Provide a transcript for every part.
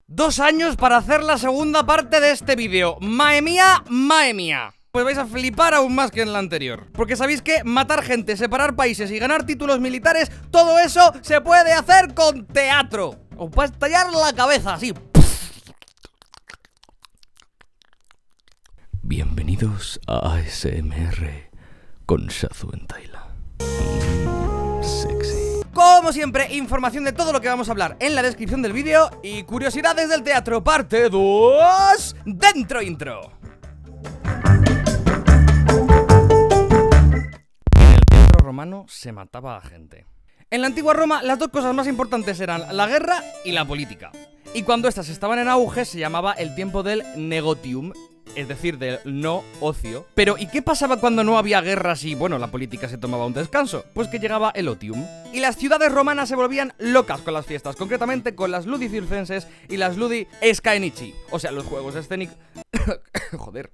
2 años para hacer la segunda parte de este vídeo. ¡Mae mía, mae mía! Pues vais a flipar aún más que en la anterior. Porque sabéis que matar gente, separar países y ganar títulos militares, todo eso se puede hacer con teatro. Os va a estallar la cabeza así. Bienvenidos a ASMR con Shazu en Taila. Sexy. Como siempre, información de todo lo que vamos a hablar en la descripción del vídeo. Y curiosidades del teatro, parte 2, dentro intro. En el teatro romano se mataba a gente. En la antigua Roma las dos cosas más importantes eran la guerra y la política. Y cuando estas estaban en auge se llamaba el tiempo del negotium, es decir, del no ocio. Pero ¿y qué pasaba cuando no había guerras y, bueno, la política se tomaba un descanso? Pues que llegaba el otium. Y las ciudades romanas se volvían locas con las fiestas, concretamente con las ludi circenses y las ludi scaenici. O sea, los juegos escénicos... Joder.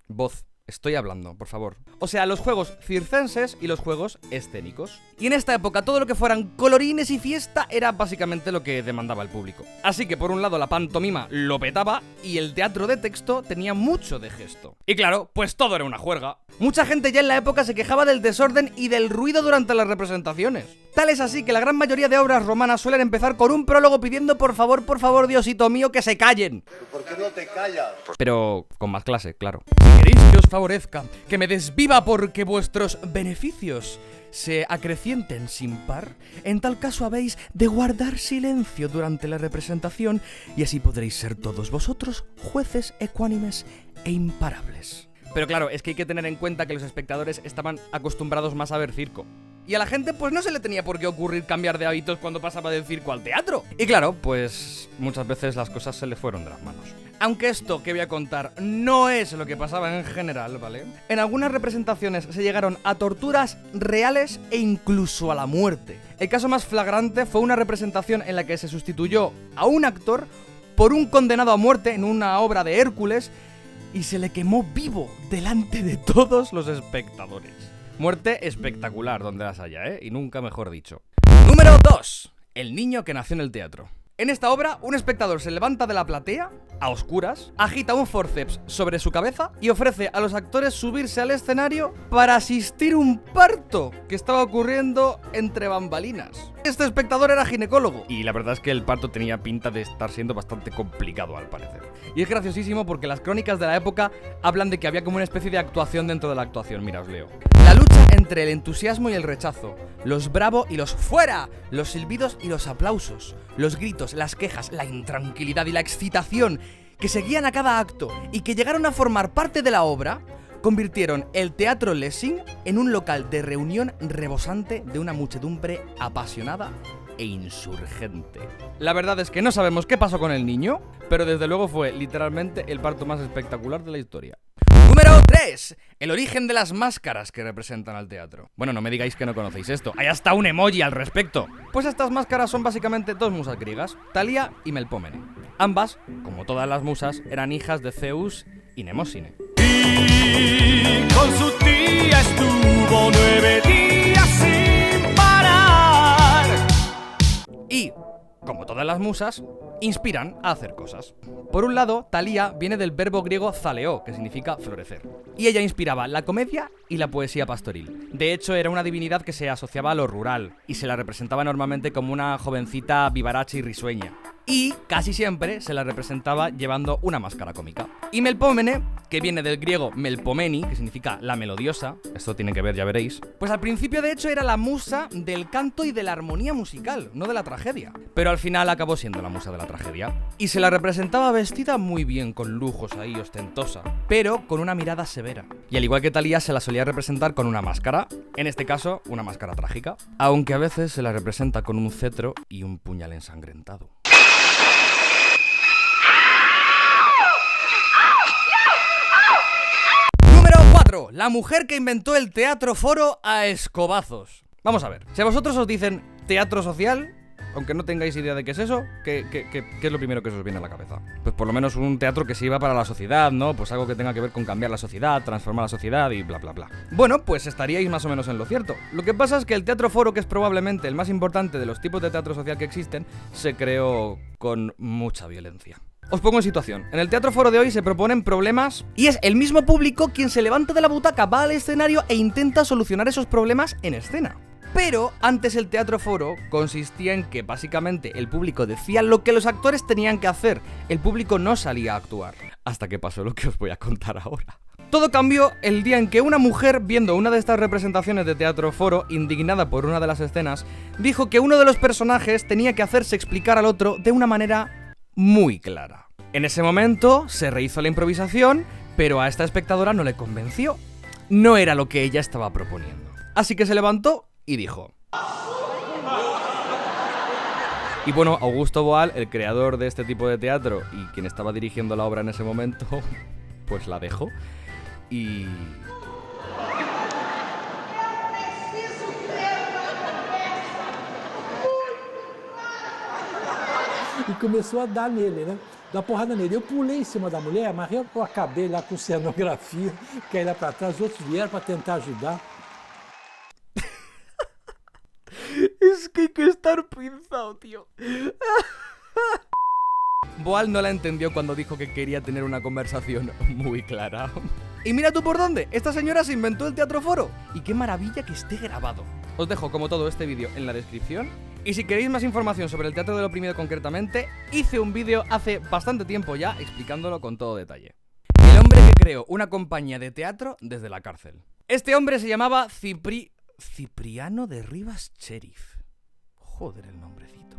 Voz. Estoy hablando, por favor. O sea, los juegos circenses y los juegos escénicos. Y en esta época todo lo que fueran colorines y fiesta era básicamente lo que demandaba el público. Así que por un lado la pantomima lo petaba y el teatro de texto tenía mucho de gesto. Y claro, pues todo era una juerga. Mucha gente ya en la época se quejaba del desorden y del ruido durante las representaciones. Tal es así que la gran mayoría de obras romanas suelen empezar con un prólogo pidiendo por favor, Diosito mío, que se callen. ¿Por qué no te callas? Pero con más clase, claro. Si queréis que os favorezca, que me desviva porque vuestros beneficios se acrecienten sin par, en tal caso habéis de guardar silencio durante la representación y así podréis ser todos vosotros jueces ecuánimes e imparables. Pero claro, es que hay que tener en cuenta que los espectadores estaban acostumbrados más a ver circo. Y a la gente pues no se le tenía por qué ocurrir cambiar de hábitos cuando pasaba del circo al teatro. Y claro, pues muchas veces las cosas se le fueron de las manos. Aunque esto que voy a contar no es lo que pasaba en general, ¿vale? En algunas representaciones se llegaron a torturas reales e incluso a la muerte. El caso más flagrante fue una representación en la que se sustituyó a un actor por un condenado a muerte en una obra de Hércules y se le quemó vivo delante de todos los espectadores. Muerte espectacular donde las haya, ¿eh? Y nunca mejor dicho. Número 2. El niño que nació en el teatro. En esta obra, un espectador se levanta de la platea, a oscuras, agita un forceps sobre su cabeza y ofrece a los actores subirse al escenario para asistir a un parto que estaba ocurriendo entre bambalinas. Este espectador era ginecólogo y la verdad es que el parto tenía pinta de estar siendo bastante complicado al parecer. Y es graciosísimo porque las crónicas de la época hablan de que había como una especie de actuación dentro de la actuación, mira, os leo. La lucha entre el entusiasmo y el rechazo, los bravo y los fuera, los silbidos y los aplausos, los gritos, las quejas, la intranquilidad y la excitación que seguían a cada acto y que llegaron a formar parte de la obra, convirtieron el Teatro Lessing en un local de reunión rebosante de una muchedumbre apasionada e insurgente. La verdad es que no sabemos qué pasó con el niño, pero desde luego fue literalmente el parto más espectacular de la historia. Número 3. El origen de las máscaras que representan al teatro. Bueno, no me digáis que no conocéis esto. Hay hasta un emoji al respecto. Pues estas máscaras son básicamente dos musas griegas, Thalía y Melpómene. Ambas, como todas las musas, eran hijas de Zeus y Mnemósine. Y con su tía estuvo 9 días sin parar. Y, como todas las musas, inspiran a hacer cosas. Por un lado, Thalía viene del verbo griego zaleo, que significa florecer. Y ella inspiraba la comedia y la poesía pastoril. De hecho, era una divinidad que se asociaba a lo rural y se la representaba normalmente como una jovencita vivaracha y risueña. Y casi siempre se la representaba llevando una máscara cómica. Y Melpómene, que viene del griego melpomeni, que significa la melodiosa, esto tiene que ver, ya veréis, pues al principio de hecho era la musa del canto y de la armonía musical, no de la tragedia. Pero al final acabó siendo la musa de la tragedia. Y se la representaba vestida muy bien, con lujos ahí, ostentosa, pero con una mirada severa. Y al igual que Thalía se la solía representar con una máscara, en este caso una máscara trágica, aunque a veces se la representa con un cetro y un puñal ensangrentado. La mujer que inventó el teatro foro a escobazos. Vamos a ver, si a vosotros os dicen teatro social, aunque no tengáis idea de qué es eso, ¿qué es lo primero que os viene a la cabeza? Pues por lo menos un teatro que sirva para la sociedad, ¿no? Pues algo que tenga que ver con cambiar la sociedad, transformar la sociedad y bla bla bla. Bueno, pues estaríais más o menos en lo cierto. Lo que pasa es que el Teatro Foro, que es probablemente el más importante de los tipos de teatro social que existen, se creó con mucha violencia. Os pongo en situación. En el Teatro Foro de hoy se proponen problemas y es el mismo público quien se levanta de la butaca, va al escenario e intenta solucionar esos problemas en escena. Pero antes el Teatro Foro consistía en que básicamente el público decía lo que los actores tenían que hacer. El público no salía a actuar. Hasta que pasó lo que os voy a contar ahora. Todo cambió el día en que una mujer, viendo una de estas representaciones de Teatro Foro, indignada por una de las escenas, dijo que uno de los personajes tenía que hacerse explicar al otro de una manera muy clara. En ese momento se rehizo la improvisación, pero a esta espectadora no le convenció. No era lo que ella estaba proponiendo. Así que se levantó y dijo. Y bueno, Augusto Boal, el creador de este tipo de teatro y quien estaba dirigiendo la obra en ese momento, pues la dejó y... E começou a dar nele, né? Dar porrada nele. Eu pulei em cima da mulher, mas eu acabei lá com cenografia, caí lá para trás, os outros vieram para tentar ajudar. Es que hay que estar pinzado, tío. Boal no la entendió cuando dijo que quería tener una conversación muy clara. Y mira tú por dónde, esta señora se inventó el Teatro Foro. Y qué maravilla que esté grabado. Os dejo como todo este vídeo en la descripción. Y si queréis más información sobre el Teatro del Oprimido concretamente, hice un vídeo hace bastante tiempo ya explicándolo con todo detalle. El hombre que creó una compañía de teatro desde la cárcel. Este hombre se llamaba Cipriano de Rivas Cherif. Joder el nombrecito.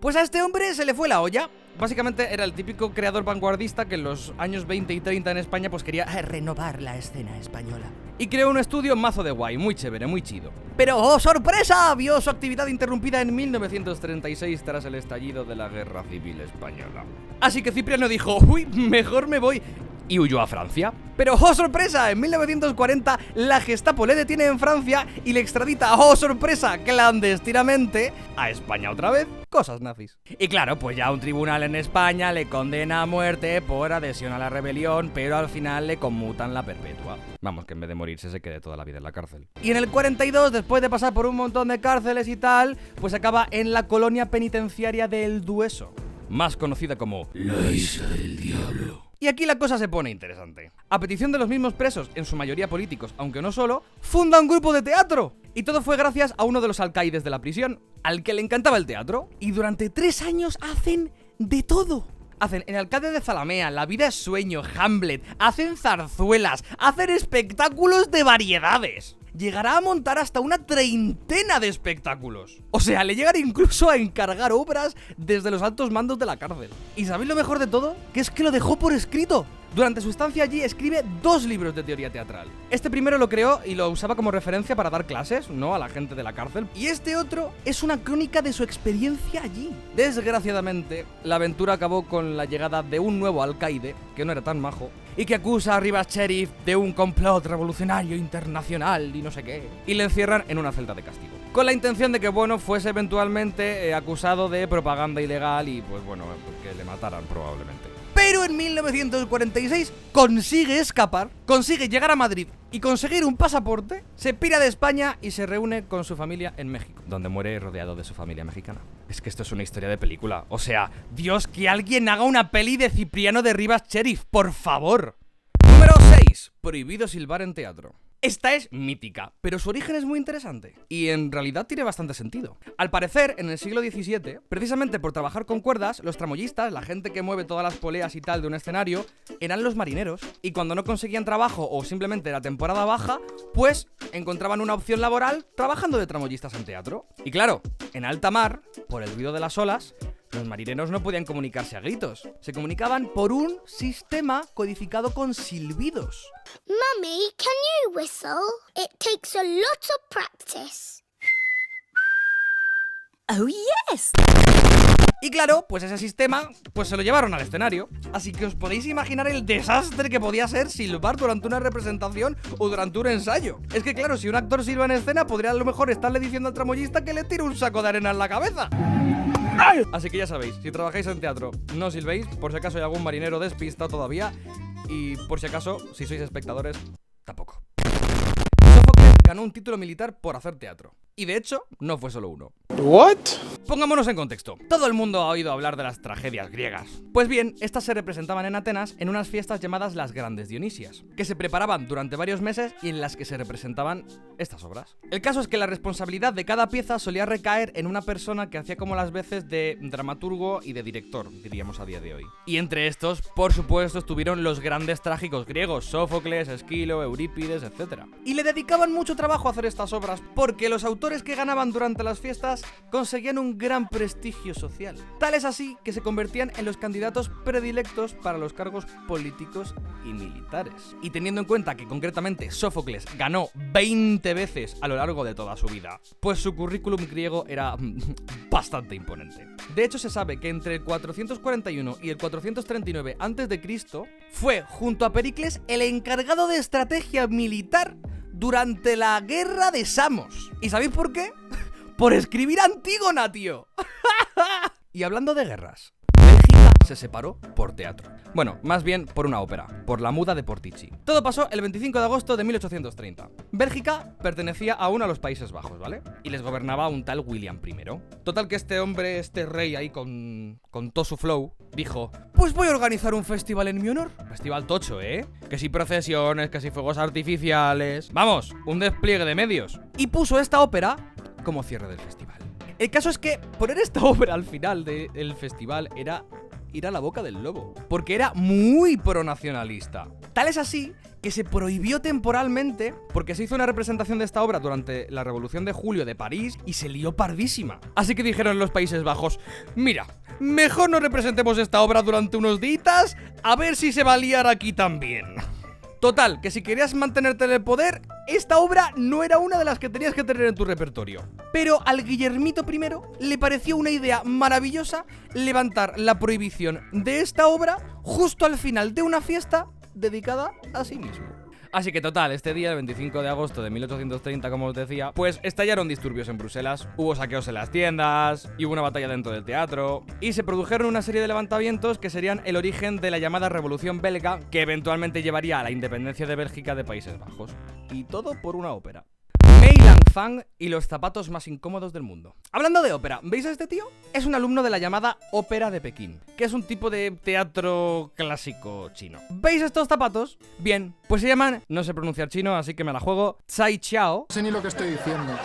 Pues a este hombre se le fue la olla. Básicamente era el típico creador vanguardista que en los años 20 y 30 en España pues quería renovar la escena española. Y creó un estudio mazo de guay, muy chévere, muy chido. Pero ¡oh, sorpresa! Vio su actividad interrumpida en 1936 tras el estallido de la Guerra Civil Española. Así que Cipriano dijo, uy, mejor me voy... y huyó a Francia. Pero ¡oh, sorpresa! En 1940 la Gestapo le detiene en Francia y le extradita, ¡oh, sorpresa!, clandestinamente a España otra vez. Cosas nazis. Y claro, pues ya un tribunal en España le condena a muerte por adhesión a la rebelión, pero al final le conmutan la perpetua. Vamos, que en vez de morirse se quede toda la vida en la cárcel. Y en el 42, después de pasar por un montón de cárceles y tal, pues acaba en la colonia penitenciaria de El Dueso, más conocida como La Isla del Diablo. Y aquí la cosa se pone interesante. A petición de los mismos presos, en su mayoría políticos, aunque no solo, funda un grupo de teatro. Y todo fue gracias a uno de los alcaides de la prisión, al que le encantaba el teatro. Y durante 3 años hacen de todo. Hacen El alcalde de Zalamea, La vida es sueño, Hamlet, hacen zarzuelas, hacen espectáculos de variedades. Llegará a montar hasta una 30 de espectáculos. O sea, le llegan incluso a encargar obras desde los altos mandos de la cárcel. ¿Y sabéis lo mejor de todo? Que es que lo dejó por escrito. Durante su estancia allí escribe 2 libros de teoría teatral. Este primero lo creó y lo usaba como referencia para dar clases, ¿no?, a la gente de la cárcel. Y este otro es una crónica de su experiencia allí. Desgraciadamente, la aventura acabó con la llegada de un nuevo alcaide, que no era tan majo, y que acusa a Rivas Cherif de un complot revolucionario internacional y no sé qué. Y le encierran en una celda de castigo. Con la intención de que, bueno, fuese eventualmente acusado de propaganda ilegal y, pues bueno, que le mataran probablemente. Pero en 1946 consigue escapar, consigue llegar a Madrid y conseguir un pasaporte, se pira de España y se reúne con su familia en México, donde muere rodeado de su familia mexicana. Es que esto es una historia de película. O sea, Dios, que alguien haga una peli de Cipriano de Rivas Cherif, por favor. Número 6. Prohibido silbar en teatro. Esta es mítica, pero su origen es muy interesante y en realidad tiene bastante sentido. Al parecer, en el siglo XVII, precisamente por trabajar con cuerdas, los tramoyistas, la gente que mueve todas las poleas y tal de un escenario, eran los marineros, y cuando no conseguían trabajo o simplemente la temporada baja, pues encontraban una opción laboral trabajando de tramoyistas en teatro. Y claro, en alta mar, por el ruido de las olas, los marineros no podían comunicarse a gritos. Se comunicaban por un sistema codificado con silbidos. Mummy, can you whistle? It takes a lot of practice. Oh, yes. Y claro, pues ese sistema, pues se lo llevaron al escenario. Así que os podéis imaginar el desastre que podía ser silbar durante una representación o durante un ensayo. Es que claro, si un actor silba en escena, podría a lo mejor estarle diciendo al tramoyista que le tire un saco de arena en la cabeza. Así que ya sabéis, si trabajáis en teatro, no silbéis, por si acaso hay algún marinero despistado todavía, y por si acaso, si sois espectadores, tampoco. Sófocles ganó un título militar por hacer teatro. Y de hecho, no fue solo uno. ¿What? Pongámonos en contexto. Todo el mundo ha oído hablar de las tragedias griegas. Pues bien, estas se representaban en Atenas en unas fiestas llamadas las Grandes Dionisias, que se preparaban durante varios meses y en las que se representaban estas obras. El caso es que la responsabilidad de cada pieza solía recaer en una persona que hacía como las veces de dramaturgo y de director, diríamos a día de hoy. Y entre estos, por supuesto, estuvieron los grandes trágicos griegos, Sófocles, Esquilo, Eurípides, etc. Y le dedicaban mucho trabajo a hacer estas obras, porque los autores que ganaban durante las fiestas conseguían un gran prestigio social. Tal es así que se convertían en los candidatos predilectos para los cargos políticos y militares. Y teniendo en cuenta que concretamente Sófocles ganó 20 veces a lo largo de toda su vida, pues su currículum griego era bastante imponente. De hecho, se sabe que entre el 441 y el 439 a.C. fue, junto a Pericles, el encargado de estrategia militar durante la guerra de Samos. ¿Y sabéis por qué? Por escribir Antígona, tío. Y hablando de guerras, Bélgica se separó por teatro. Bueno, más bien por una ópera, por La Muda de Portici. Todo pasó el 25 de agosto de 1830. Bélgica pertenecía aún a los Países Bajos, ¿vale? Y les gobernaba un tal William I. Total que este hombre, este rey ahí con todo su flow, dijo: pues voy a organizar un festival en mi honor. Festival tocho, ¿eh? Que si procesiones, que si fuegos artificiales... Vamos, un despliegue de medios. Y puso esta ópera como cierre del festival. El caso es que poner esta ópera al final del festival era ir a la boca del lobo, porque era muy pronacionalista. Tal es así que se prohibió temporalmente, porque se hizo una representación de esta obra durante la Revolución de Julio de París y se lió pardísima. Así que dijeron los Países Bajos: mira, mejor no representemos esta obra durante unos días, a ver si se va a liar aquí también. Total, que si querías mantenerte en el poder, esta obra no era una de las que tenías que tener en tu repertorio. Pero al Guillermito I le pareció una idea maravillosa levantar la prohibición de esta obra justo al final de una fiesta dedicada a sí mismo. Así que total, este día, el 25 de agosto de 1830, como os decía, pues estallaron disturbios en Bruselas, hubo saqueos en las tiendas, y hubo una batalla dentro del teatro, y se produjeron una serie de levantamientos que serían el origen de la llamada Revolución Belga, que eventualmente llevaría a la independencia de Bélgica de Países Bajos. Y todo por una ópera. Mei Lang Fang y los zapatos más incómodos del mundo. Hablando de ópera, ¿veis a este tío? Es un alumno de la llamada Ópera de Pekín, que es un tipo de teatro clásico chino. ¿Veis estos zapatos? Bien, pues se llaman, no sé pronunciar chino, así que me la juego, Zai Qiao. No sé ni lo que estoy diciendo.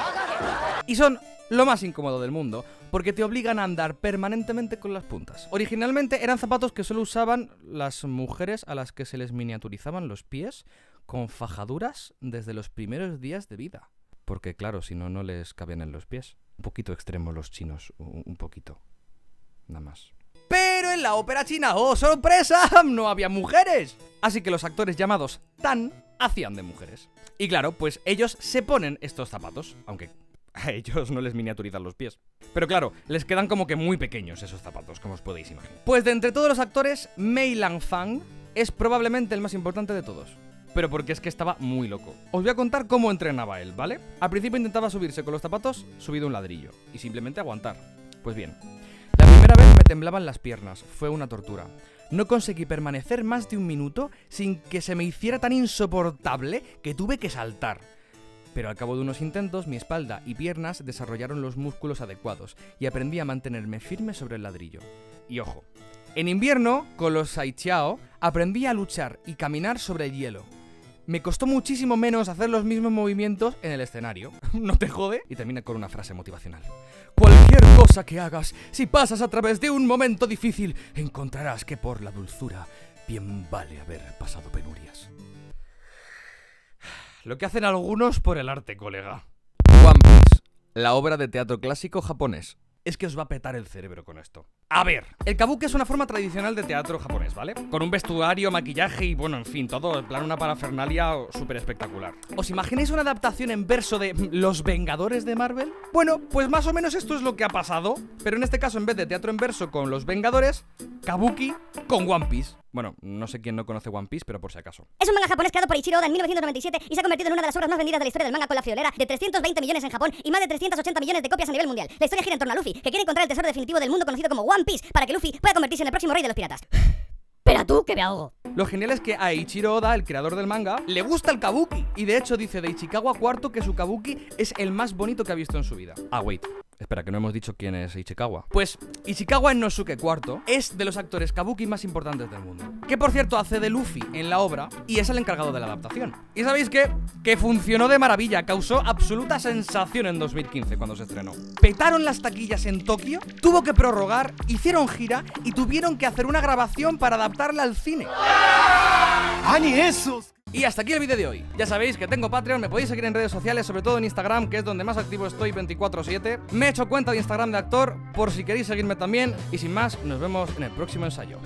Y son lo más incómodo del mundo, porque te obligan a andar permanentemente con las puntas. Originalmente eran zapatos que solo usaban las mujeres a las que se les miniaturizaban los pies con fajaduras desde los primeros días de vida. Porque claro, si no, no les cabían en los pies. Un poquito extremo los chinos, un poquito. Nada más. Pero en la ópera china, ¡oh sorpresa!, no había mujeres. Así que los actores llamados Tan hacían de mujeres. Y claro, pues ellos se ponen estos zapatos, aunque a ellos no les miniaturizan los pies. Pero claro, les quedan como que muy pequeños esos zapatos, como os podéis imaginar. Pues de entre todos los actores, Mei Lang Fang es probablemente el más importante de todos. Pero porque es que estaba muy loco. Os voy a contar cómo entrenaba él, ¿vale? Al principio intentaba subirse con los zapatos subido un ladrillo y simplemente aguantar. Pues bien, la primera vez me temblaban las piernas, fue una tortura. No conseguí permanecer más de un minuto sin que se me hiciera tan insoportable que tuve que saltar. Pero al cabo de unos intentos, mi espalda y piernas desarrollaron los músculos adecuados y aprendí a mantenerme firme sobre el ladrillo. Y ojo, en invierno, con los Zai Qiao, aprendí a luchar y caminar sobre el hielo. Me costó muchísimo menos hacer los mismos movimientos en el escenario. ¿No te jode? Y termina con una frase motivacional. Cualquier cosa que hagas, si pasas a través de un momento difícil, encontrarás que por la dulzura bien vale haber pasado penurias. Lo que hacen algunos por el arte, colega. One Piece, la obra de teatro clásico japonés. Es que os va a petar el cerebro con esto. A ver, el kabuki es una forma tradicional de teatro japonés, ¿vale? Con un vestuario, maquillaje y, bueno, en fin, todo en plan una parafernalia súper espectacular. ¿Os imagináis una adaptación en verso de Los Vengadores de Marvel? Bueno, pues más o menos esto es lo que ha pasado, pero en este caso, en vez de teatro en verso con Los Vengadores, kabuki con One Piece. Bueno, no sé quién no conoce One Piece, pero por si acaso. Es un manga japonés creado por Eiichiro Oda en 1997 y se ha convertido en una de las obras más vendidas de la historia del manga, con la friolera de 320 millones en Japón y más de 380 millones de copias a nivel mundial. La historia gira en torno a Luffy, que quiere encontrar el tesoro definitivo del mundo conocido como One Piece para que Luffy pueda convertirse en el próximo rey de los piratas. Espera tú, que me ahogo. Lo genial es que a Eiichiro Oda, el creador del manga, le gusta el kabuki. Y de hecho dice de Ichikawa IV que su kabuki es el más bonito que ha visto en su vida. Ah, wait. Espera, que no hemos dicho quién es Ichikawa. Pues Ichikawa Inosuke IV es de los actores kabuki más importantes del mundo. Que por cierto hace de Luffy en la obra y es el encargado de la adaptación. ¿Y sabéis qué? Que funcionó de maravilla, causó absoluta sensación en 2015 cuando se estrenó. Petaron las taquillas en Tokio, tuvo que prorrogar, hicieron gira y tuvieron que hacer una grabación para adaptarla al cine. ¡Ani esos! Y hasta aquí el vídeo de hoy. Ya sabéis que tengo Patreon, me podéis seguir en redes sociales, sobre todo en Instagram, que es donde más activo estoy 24/7. Me he hecho cuenta de Instagram de actor, por si queréis seguirme también. Y sin más, nos vemos en el próximo ensayo.